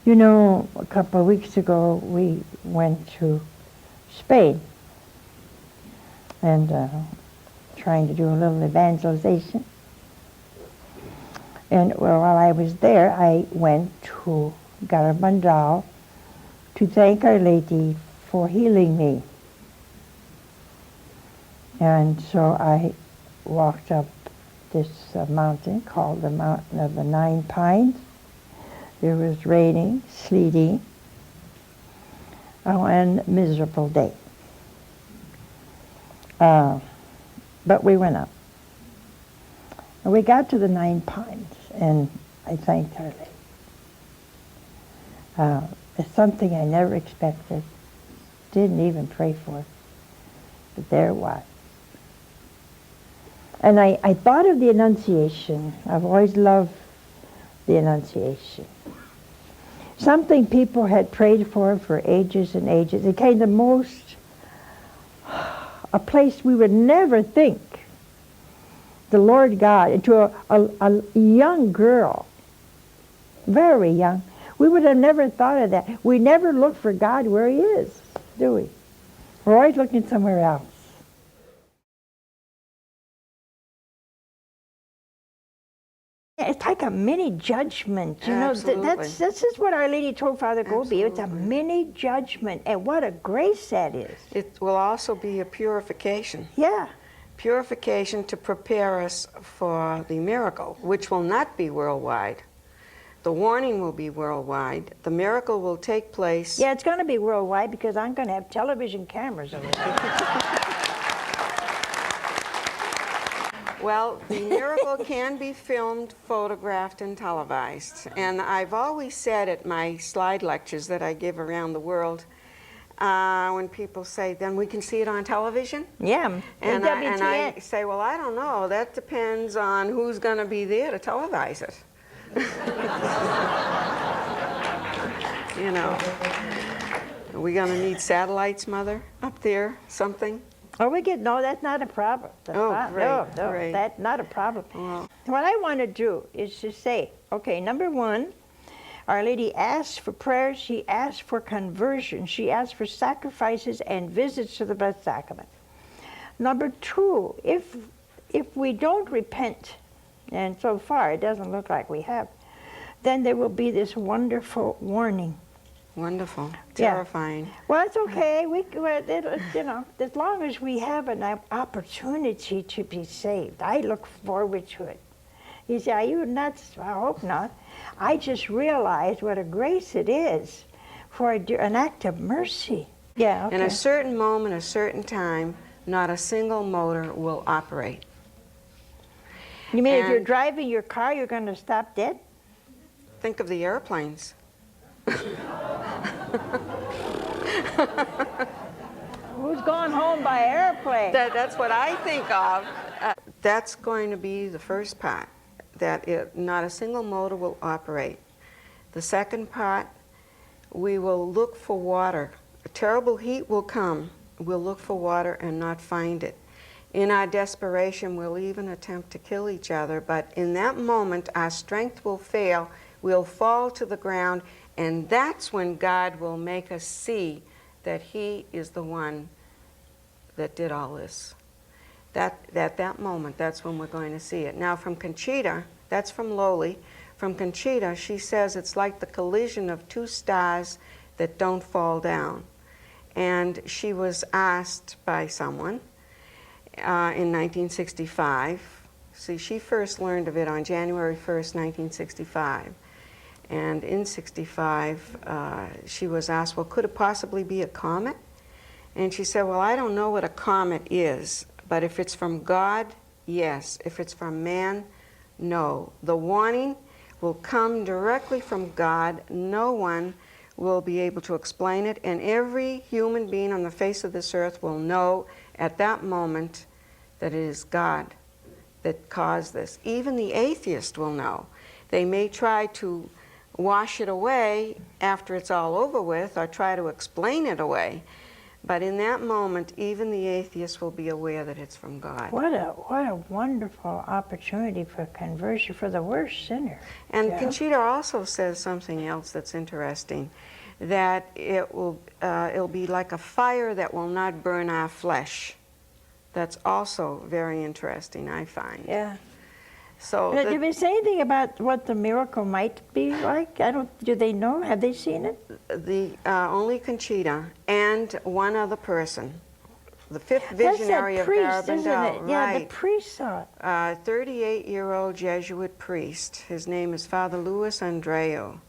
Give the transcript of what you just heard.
You know, a couple of weeks ago we went to Spain and trying to do a little evangelization. And well, while I was there, I went to Garabandal to thank Our Lady for healing me. And so I walked up this mountain called the Mountain of the Nine Pines. There was raining, sleeting, and a miserable day. But we went up. And we got to the Nine Pines, and I thanked Our Lady. It's something I never expected, didn't even pray for, but there it was. And I thought of the Annunciation. I've always loved the Annunciation. Something people had prayed for ages and ages. It became the most, a place we would never think the Lord God, to a young girl, very young. We would have never thought of that. We never look for God where He is, do we? We're always looking somewhere else. It's like a mini judgment, you know. This is what Our Lady told Father Gobi. It's a mini judgment, and what a grace that is. It will also be a purification. Yeah. Purification to prepare us for the miracle, which will not be worldwide. The warning will be worldwide. The miracle will take place. Yeah, it's going to be worldwide because I'm going to have television cameras of it. Well, the miracle can be filmed, photographed, and televised. And I've always said at my slide lectures that I give around the world, when people say, then we can see it on television? Yeah, and I say, well, I don't know. That depends on who's going to be there to televise it. You know. Are we going to need satellites, Mother, up there, something? Oh, no, that's not a problem. Great, no, great. That's not a problem. Well, what I want to do is to say, okay, number one, Our Lady asked for prayers, she asked for conversion, she asked for sacrifices and visits to the Blessed Sacrament. Number two, if we don't repent, and so far it doesn't look like we have, then there will be this wonderful warning. Wonderful, terrifying. Yeah. Well, it's okay. You know, as long as we have an opportunity to be saved, I look forward to it. You say, are you nuts? I hope not. I just realized what a grace it is for an act of mercy. Yeah. Okay. In a certain moment, a certain time, not a single motor will operate. You mean if you're driving your car, you're going to stop dead? Think of the airplanes. Who's going home by airplane? That's what I think of. That's going to be the first part, that not a single motor will operate. The second part, we will look for water. A terrible heat will come. We'll look for water and not find it. In our desperation, we'll even attempt to kill each other, but in that moment, our strength will fail. We'll fall to the ground, and that's when God will make us see that He is the one that did all this. That moment, that's when we're going to see it. Now from Conchita, that's from Lowly, from Conchita, she says it's like the collision of two stars that don't fall down. And she was asked by someone in 1965, see, she first learned of it on January 1st, 1965. And in 65, she was asked, well, could it possibly be a comet? And she said, well, I don't know what a comet is, but if it's from God, yes. If it's from man, no. The warning will come directly from God. No one will be able to explain it, and every human being on the face of this earth will know at that moment that it is God that caused this. Even the atheist will know. They may try to wash it away after it's all over with, or try to explain it away. But in that moment, even the atheist will be aware that it's from God. What a wonderful opportunity for conversion for the worst sinner. And Yeah. Conchita also says something else that's interesting, that it'll be like a fire that will not burn our flesh. That's also very interesting, I find. Yeah. So But did we say anything about what the miracle might be like? Do they know? Have they seen it? the only Conchita and one other person, the fifth That's visionary that of priest, isn't Garabandal, it? Yeah, right? the priest saw it. 38-year-old Jesuit priest. His name is Father Luis Andreu.